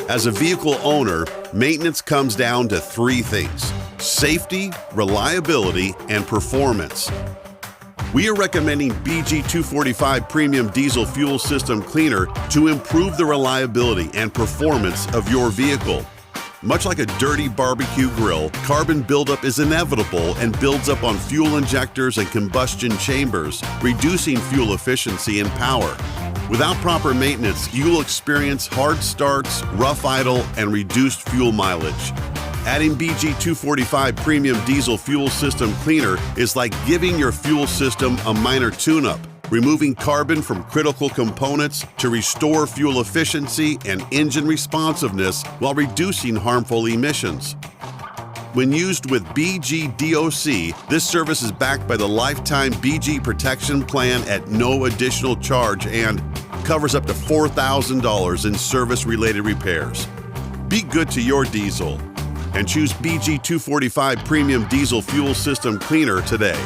As a vehicle owner, maintenance comes down to three things: safety, reliability, and performance. We are recommending BG245 Premium Diesel Fuel System Cleaner to improve the reliability and performance of your vehicle. Much like a dirty barbecue grill, carbon buildup is inevitable and builds up on fuel injectors and combustion chambers, reducing fuel efficiency and power. Without proper maintenance, you will experience hard starts, rough idle, and reduced fuel mileage. Adding BG245 Premium Diesel Fuel System Cleaner is like giving your fuel system a minor tune-up, removing carbon from critical components to restore fuel efficiency and engine responsiveness while reducing harmful emissions. When used with BG-DOC, this service is backed by the lifetime BG Protection Plan at no additional charge and covers up to $4,000 in service-related repairs. Be good to your diesel and choose BG245 Premium Diesel Fuel System Cleaner today.